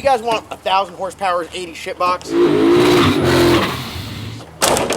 You guys want 1,000 horsepower 80 shitbox?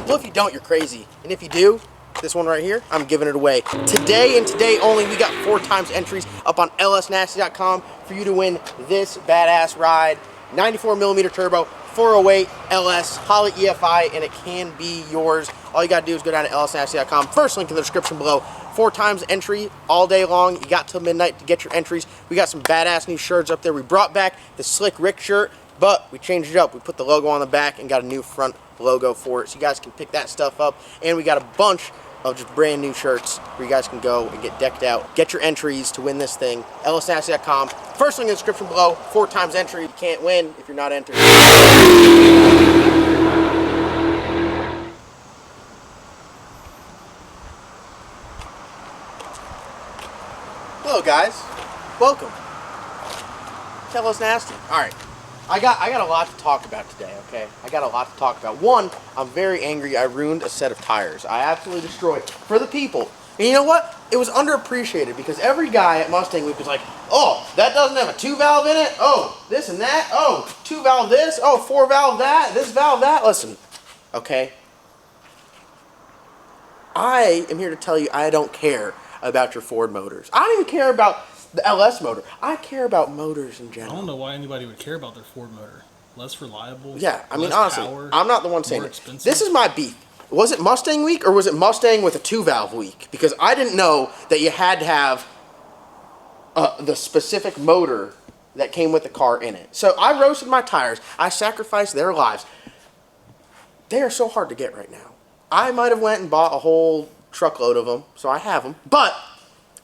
Well, if you don't, you're crazy. And if you do, this one right here, I'm giving it away. Today and today only, we got 4 times entries up on lsnasty.com for you to win this badass ride. 94mm turbo, 408 LS, Holley EFI, and it can be yours. All you gotta do is go down to lsnasty.com. First link in the description below. 4 times entry all day long. You got till midnight to get your entries. We got some badass new shirts up there. We brought back the Slick Rick shirt, but we changed it up. We put the logo on the back and got a new front logo for it, so you guys can pick that stuff up. And we got a bunch of just brand new shirts where you guys can go and get decked out. Get your entries to win this thing. lsnasty.com. First link in the description below. 4 times entry. You can't win if you're not entered. Hello guys, welcome. Tell us nasty. All right, I got a lot to talk about today. Okay, I got a lot to talk about. One, I'm very angry. I ruined a set of tires. I absolutely destroyed for the people. And you know what? It was underappreciated because every guy at Mustang Week was like, "Oh, that doesn't have a 2-valve in it. Oh, this and that. Oh, 2-valve this. Oh, 4-valve that. This valve that." Listen, okay. I am here to tell you I don't care about your Ford motors. I don't even care about the LS motor. I care about motors in general. I don't know why anybody would care about their Ford motor. Less reliable. Yeah, I mean, less honestly, power, I'm not the one saying more it. expensive. This is my beef. Was it Mustang week or was it Mustang with a 2-valve week? Because I didn't know that you had to have the specific motor that came with the car in it. So I roasted my tires. I sacrificed their lives. They are so hard to get right now. I might have went and bought a whole truckload of them, so I have them. But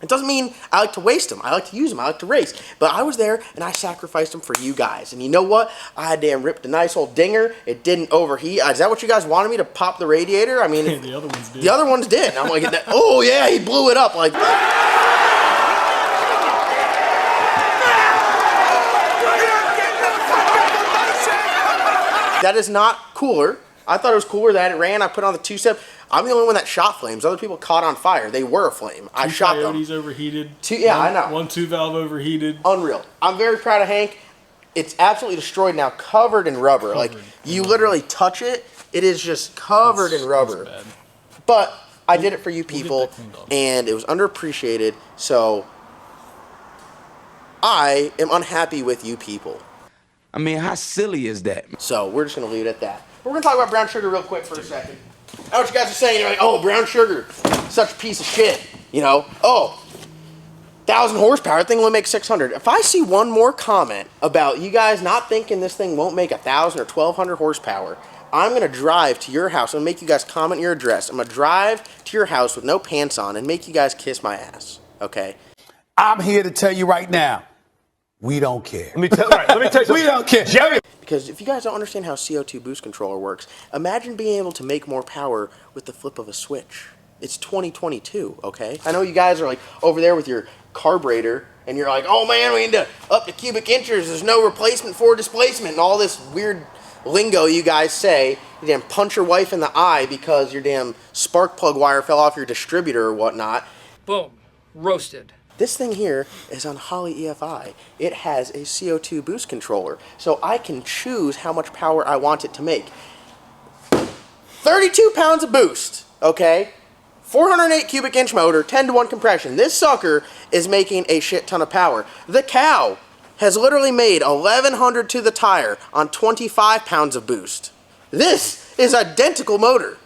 it doesn't mean I like to waste them. I like to use them. I like to race. But I was there, and I sacrificed them for you guys. And you know what? I damn ripped a nice old dinger. It didn't overheat. Is that what you guys wanted me to pop the radiator? I mean, the other ones did. The other ones did. I'm like, oh yeah, he blew it up like. That is not cooler. I thought it was cooler that it ran. I put on the 2-step. I'm the only one that shot flames. Other people caught on fire. They were aflame. I shot them. 2 Coyotes overheated. I know. 1 2-valve overheated. Unreal. I'm very proud of Hank. It's absolutely destroyed now, covered in rubber. Like, you literally touch it, it is just covered in rubber. That's bad. But I did it for you people, and it was underappreciated, so I am unhappy with you people. I mean, how silly is that? So we're just going to leave it at that. We're going to talk about brown sugar real quick for a second. I know what you guys are saying. You're like, oh, brown sugar, such a piece of shit. You know, oh, 1,000 horsepower, that thing only makes 600. If I see one more comment about you guys not thinking this thing won't make 1,000 or 1,200 horsepower, I'm going to drive to your house. I'm going to make you guys comment your address. I'm going to drive to your house with no pants on and make you guys kiss my ass, okay? I'm here to tell you right now, we don't care. Let me tell you something. We don't care. Jerry. Because if you guys don't understand how CO2 boost controller works, imagine being able to make more power with the flip of a switch. It's 2022, okay? I know you guys are like over there with your carburetor, and you're like, oh man, we need to up the cubic inches. There's no replacement for displacement, and all this weird lingo you guys say. You damn punch your wife in the eye because your damn spark plug wire fell off your distributor or whatnot. Boom. Roasted. This thing here is on Holley EFI. It has a CO2 boost controller, so I can choose how much power I want it to make. 32 pounds of boost, okay? 408 cubic inch motor, 10-to-1 compression. This sucker is making a shit ton of power. The cow has literally made 1,100 to the tire on 25 pounds of boost. This is identical motor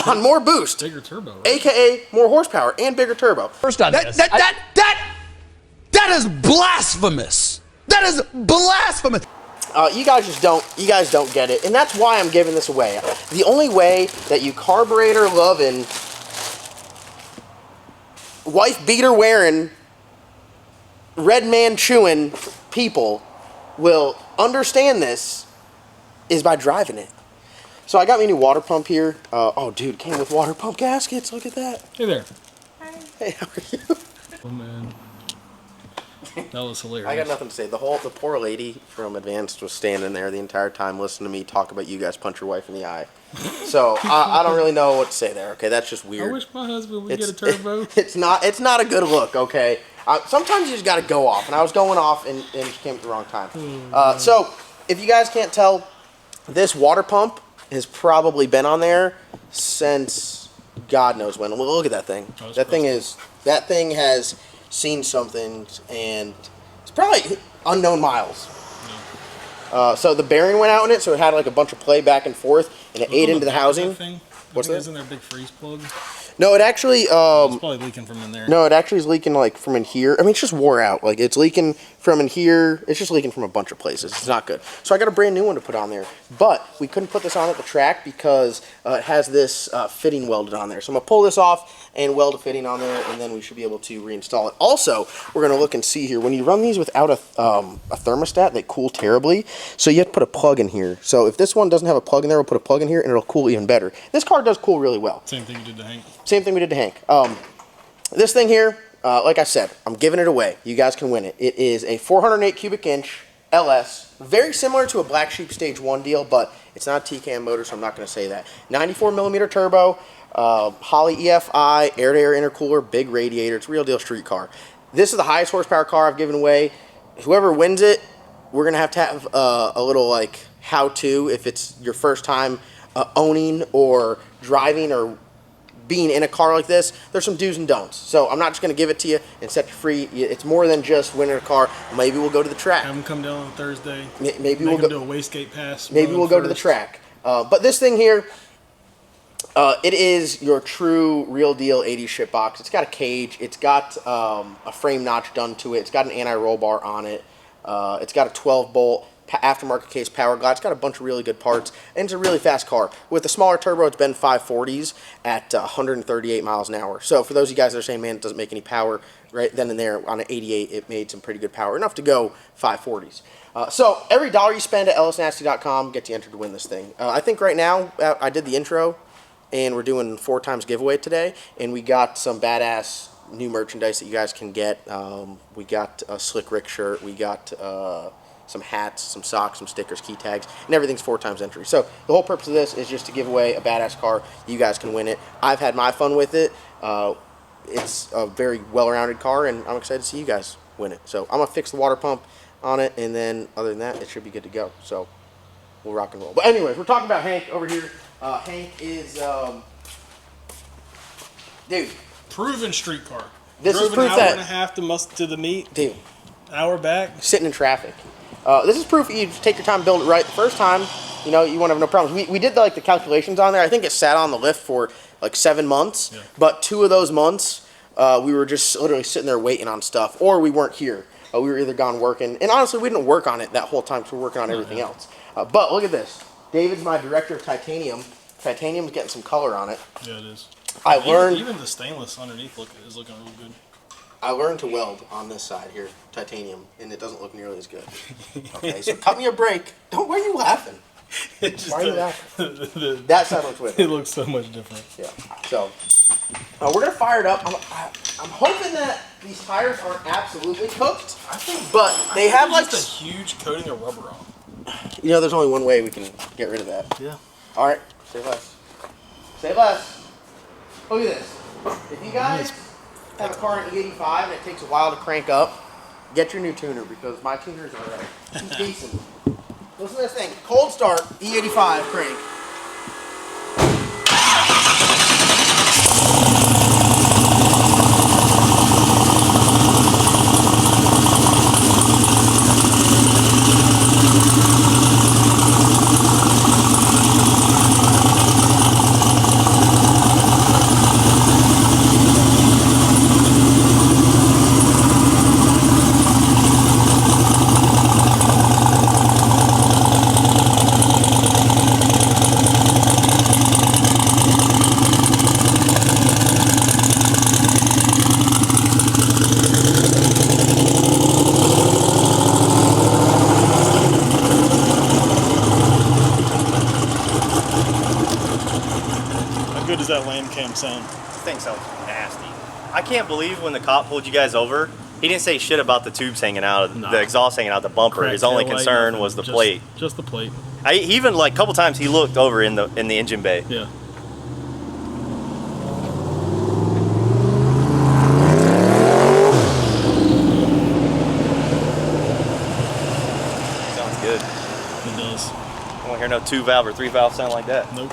on more boost, Bigger turbo, right? AKA more horsepower and bigger turbo. First on this. That is blasphemous. That is blasphemous. You guys don't get it, and that's why I'm giving this away. The only way that you carburetor loving, wife beater wearing, red man chewing people will understand this is by driving it. So I got me a new water pump here. Oh, dude, came with water pump gaskets. Look at that. Hey there. Hi. Hey, how are you? Oh man, that was hilarious. I got nothing to say. The poor lady from Advanced was standing there the entire time listening to me talk about you guys punch your wife in the eye. So I don't really know what to say there. Okay, that's just weird. I wish my husband would get a turbo. It's not a good look. Okay, Sometimes you just got to go off, and I was going off and it came at the wrong time. So if you guys can't tell, this water pump has probably been on there since God knows when. Look at that thing. That thing has seen something, and it's probably unknown miles. So the bearing went out in it, so it had like a bunch of play back and forth, and it ate into the housing. What's that? Isn't there a big freeze plug? No, it actually. It's probably leaking from in there. No, it actually is leaking like from in here. I mean, it's just wore out. Like it's leaking from in here. It's just leaking from a bunch of places. It's not good. So I got a brand new one to put on there. But we couldn't put this on at the track because it has this fitting welded on there. So I'm gonna pull this off and weld a fitting on there, and then we should be able to reinstall it. Also, we're gonna look and see here. When you run these without a thermostat, they cool terribly. So you have to put a plug in here. So if this one doesn't have a plug in there, we'll put a plug in here, and it'll cool even better. This car does cool really well. Same thing you did to Hank. Same thing we did to Hank. This thing here, like I said, I'm giving it away. You guys can win it. It is a 408 cubic inch LS, very similar to a Black Sheep Stage 1 deal, but it's not a TCAM motor, so I'm not going to say that. 94 millimeter turbo, Holley EFI, air-to-air intercooler, big radiator. It's a real deal street car. This is the highest horsepower car I've given away. Whoever wins it, we're going to have a little like how-to if it's your first time owning or driving or being in a car like this. There's some do's and don'ts. So I'm not just going to give it to you and set you free. It's more than just winning a car. Maybe we'll go to the track. Have them come down on Thursday. Maybe we'll go do a wastegate pass. Maybe we'll go to the track. But this thing here, it is your true real deal 80s shit box. It's got a cage. It's got a frame notch done to it. It's got an anti-roll bar on it. It's got a 12-bolt aftermarket case power glide. It's got a bunch of really good parts, and it's a really fast car. With a smaller turbo, it's been 540s at 138 miles an hour. So for those of you guys that are saying, man, it doesn't make any power, right then and there, on an 88, it made some pretty good power, enough to go 540s. So every dollar you spend at lsnasty.com gets you entered to win this thing. I think right now, I did the intro, and we're doing 4 times giveaway today, and we got some badass new merchandise that you guys can get. We got a Slick Rick shirt. We got some hats, some socks, some stickers, key tags, and everything's 4 times entry. So the whole purpose of this is just to give away a badass car. You guys can win it. I've had my fun with it. It's a very well-rounded car, and I'm excited to see you guys win it. So I'm going to fix the water pump on it, and then other than that, it should be good to go. So we'll rock and roll. But anyways, we're talking about Hank over here. Hank is, dude. Proven street car. This Drove is proof an hour that, and a half to the meet. dude, Hour back. sitting in traffic. This is proof you take your time to build it right the first time. You know, you won't have no problems. We did like the calculations on there. I think it sat on the lift for like 7 months, yeah. But 2 of those months we were just literally sitting there waiting on stuff, or we weren't here. We were either gone working, and honestly, we didn't work on it that whole time because we're working on everything else. But look at this. David's my director of titanium. Titanium's getting some color on it. Yeah, it is. I learned. Even the stainless underneath is looking real good. I learned to weld on this side here, titanium, and it doesn't look nearly as good. Okay, so cut me a break. Why are you laughing? Why are you laughing? That side looks way better. It looks so much different. Yeah. So we're gonna fire it up. I'm hoping that these tires aren't absolutely cooked, but they have like just a huge coating of rubber on. You know, there's only one way we can get rid of that. Yeah. All right. Say less. Say less. Look at this. If you guys have a car in E85 and it takes a while to crank up, get your new tuner because my tuners are decent. Listen to this thing. Cold start, E85 crank. Does that lamb cam sound? This thing sounds nasty. I can't believe when the cop pulled you guys over, he didn't say shit about the tubes hanging out, the exhaust hanging out the bumper. Cracked His only taillight, concern nothing. was the plate. Just the plate. He even like a couple times he looked over in the engine bay. Yeah. good. It does. I don't want to hear no 2-valve or 3-valve sound like that. Nope.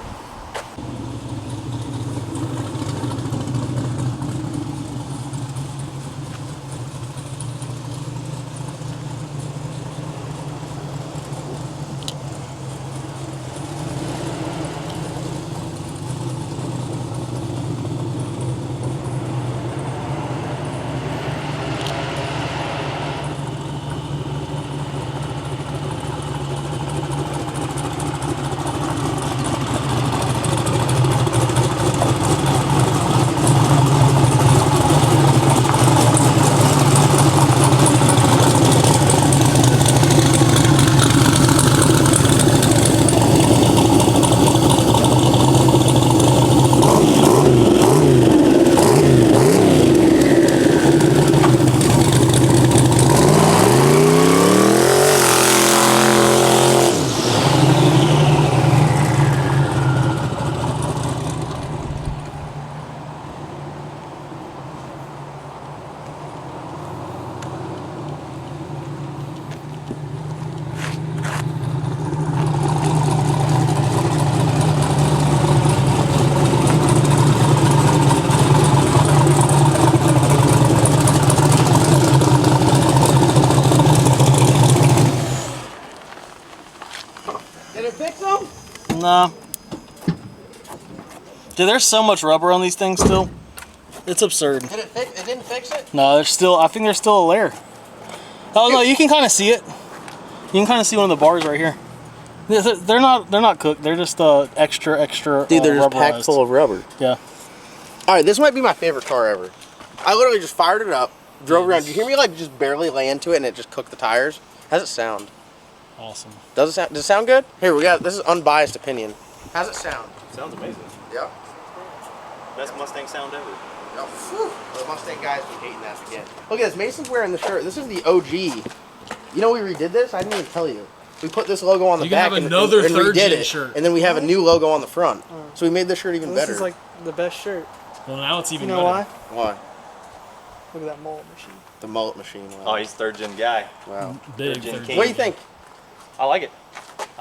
Did it fix them? Nah. Dude, there's so much rubber on these things still. It's absurd. Did it fix? It didn't fix it. No, there's still. I think there's still a layer. Oh no, you can kind of see it. You can kind of see one of the bars right here. They're not cooked. They're just extra. Dude, they're just packed rubberized. full of rubber. Yeah. All right, this might be my favorite car ever. I literally just fired it up, drove around. Did you hear me like just barely lay into it and it just cooked the tires? How's it sound? Awesome. Does it sound good? Here we got. This is unbiased opinion. How's it sound? Sounds amazing. Yeah. Best Mustang sound ever. Oh, whew. The Mustang guys be hating that again. Look at this. Mason's wearing the shirt. This is the OG. You know we redid this? I didn't even tell you. We put this logo on the You can back have another and third redid gen it. shirt. And then we have a new logo on the front. So we made this shirt even This better. is like the best shirt. Well, now it's even You know better. why? Why? Look at that mullet machine. The mullet machine. Oh, Wow. he's 3rd-gen guy. Wow. Big. Virgin third King. What do you think? I like it.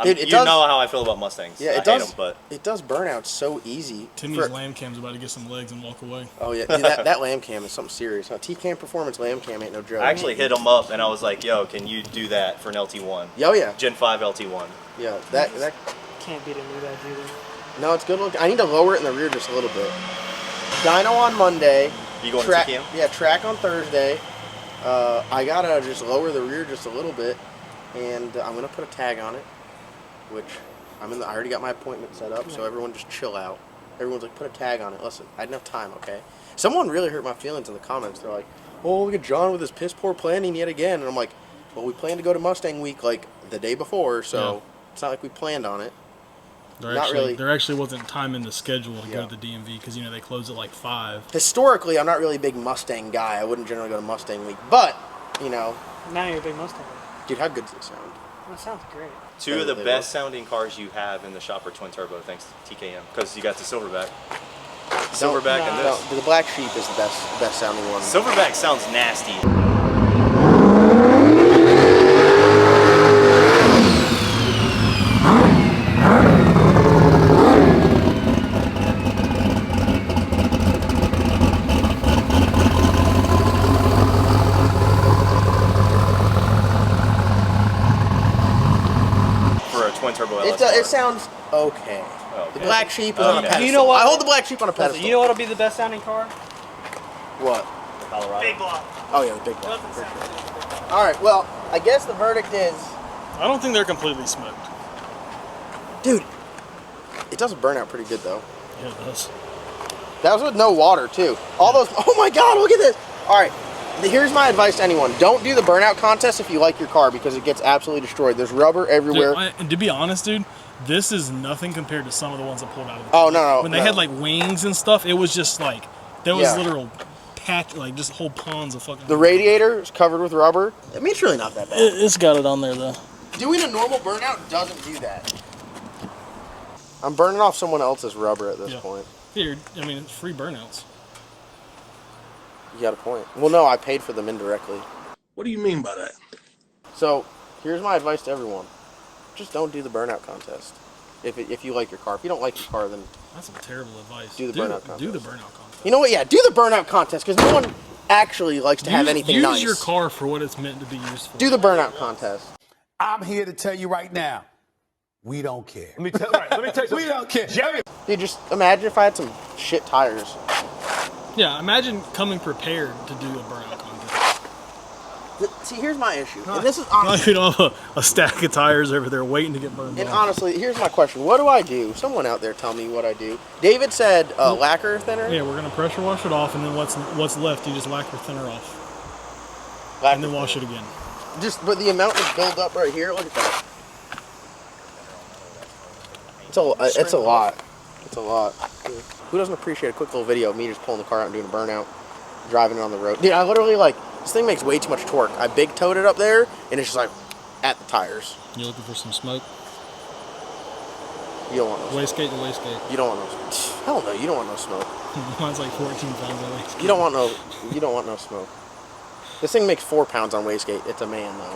Dude, it you does- know how I feel about Mustangs. Yeah, I it does. hate them, but It does burn out so easy. Timmy's lamb cam's about to get some legs and walk away. Oh yeah, dude, that lam cam is something serious. T-Cam Performance lam cam ain't no joke. I actually hit him up and I was like, "Yo, can you do that for an LT1? Oh yeah, Gen 5 LT1." yeah. That Can't beat a new badge either. no, it's good looking. I need to lower it in the rear just a little bit. Dyno on Monday. You going track, to TCM? Yeah, track on Thursday. I gotta just lower the rear just a little bit, and I'm gonna put a tag on it, which I already got my appointment set up, so everyone just chill out. Everyone's like, put a tag on it. Listen, I didn't have time, okay? Someone really hurt my feelings in the comments. They're like, oh, look at John with his piss poor planning yet again. And I'm like, well, we planned to go to Mustang Week like the day before, so Yeah. it's not like we planned on it. There Not actually, really. There actually wasn't time in the schedule to Yeah. go to the DMV because they close at like 5. Historically, I'm not really a big Mustang guy. I wouldn't generally go to Mustang Week, but, Now you're a big Mustang. dude, how good does it sound? That sounds great. Two of the They best sounding cars you have in the shop are twin turbo, thanks to TKM, because you got the Silverback. Silverback and No, this. the Black Sheep is the best sounding one. Silverback sounds nasty. For a twin turbo LS It sounds okay. Oh, The okay. Black Sheep is on a Okay. pedestal. You know what? I hold the Black Sheep on a Listen, pedestal. you know what'll be the best sounding car? What? Colorado. Big block. Oh yeah, the big one. For sure. All right. Well, I guess the verdict is, I don't think they're completely smoked. dude, it does burn out pretty good though. Yeah, it does. That was with no water too. All those. Oh my God! Look at this. All right. Here's my advice to anyone: don't do the burnout contest if you like your car because it gets absolutely destroyed. There's rubber everywhere. Dude, and to be honest, dude, this is nothing compared to some of the ones that pulled out of the Oh no! When they had like wings and stuff, it was just like there was Yeah. literal patch, like just whole ponds of fucking. The radiator is covered with rubber. I mean, it's really not that bad. It's got it on there though. Doing a normal burnout doesn't do that. I'm burning off someone else's rubber at this Yeah. point. Here, I mean, it's free burnouts. You got a point. Well, no, I paid for them indirectly. What do you mean by that? So, here's my advice to everyone. just don't do the burnout contest. If you like your car. If you don't like your car, then That's some terrible advice. Do the burnout contest. Do the burnout contest. you know what? Yeah, do the burnout contest because no one actually likes to have anything use nice. Use your car for what it's meant to be used for. Do the burnout contest. I'm here to tell you right now, we don't care. Let me tell you something. We don't care. Jerry. Dude, just imagine if I had some shit tires. Yeah, imagine coming prepared to do a burnout contest. See, here's my issue, and this is Now honestly, you don't have a stack of tires over there waiting to get burned and off. honestly, here's my question: what do I do? Someone out there tell me what I do. David said lacquer thinner. Yeah, we're gonna pressure wash it off, and then what's left, you just lacquer thinner off, Lacquer and then wash thinner. it again. Just, but the amount that's built up right here, look at that. It's a lot. It's a lot. Who doesn't appreciate a quick little video of me just pulling the car out and doing a burnout, driving it on the road? Dude, I literally this thing makes way too much torque. I big towed it up there, and it's just like at the tires. You looking for some smoke? You don't want no smoke. Wastegate to wastegate. You don't want no smoke. Hell no, you don't want no smoke. Mine's like 14 pounds of wastegate. You don't want no smoke. This thing makes 4 pounds on wastegate. It's a man though.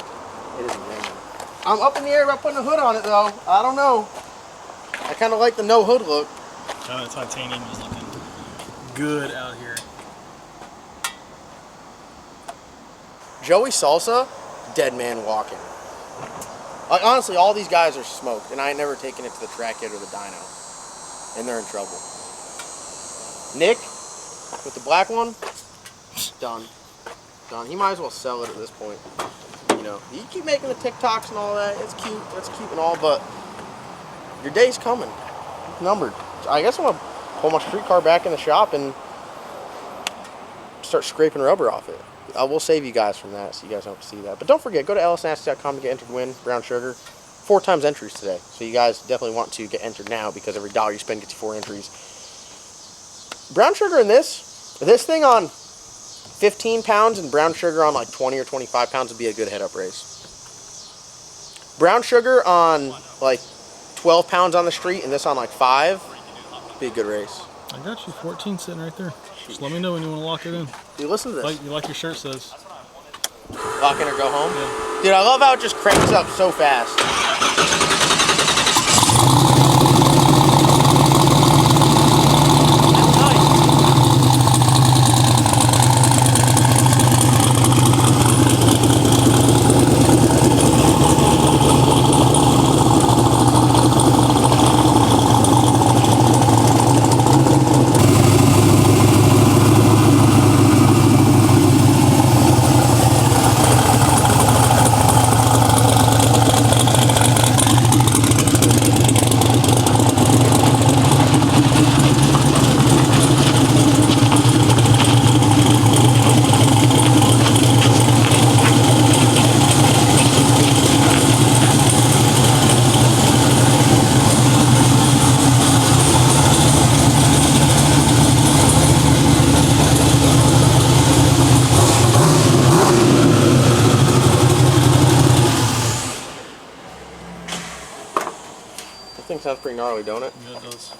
It is a man. I'm up in the air about putting a hood on it though. I don't know. I kind of like the no hood look. The titanium is looking good out here. Joey Salsa, dead man walking. Like honestly, all these guys are smoked, and I ain't never taken it to the track yet or the dyno, and they're in trouble. Nick, with the black one, done. Done. He might as well sell it at this point. You know, you keep making the TikToks and all that. It's cute. That's cute and all, but your day's coming. It's numbered. I guess I'm gonna pull my street car back in the shop and start scraping rubber off it. I will save you guys from that, so you guys don't have to see that. But don't forget, go to lsnasty.com to get entered to win brown sugar. 4 times entries today, so you guys definitely want to get entered now because every dollar you spend gets you 4 entries. Brown sugar in this thing on 15 pounds and brown sugar on like 20 or 25 pounds would be a good head-up race. Brown sugar on like 12 pounds on the street and this on like 5 would be a good race. I got you 14 sitting right there. Just let me know when you want to lock it in. Dude, listen to this. Like your shirt says. Lock in or go home? Yeah. Dude, I love how it just cranks up so fast. That thing sounds pretty gnarly, don't it? Yeah, it does.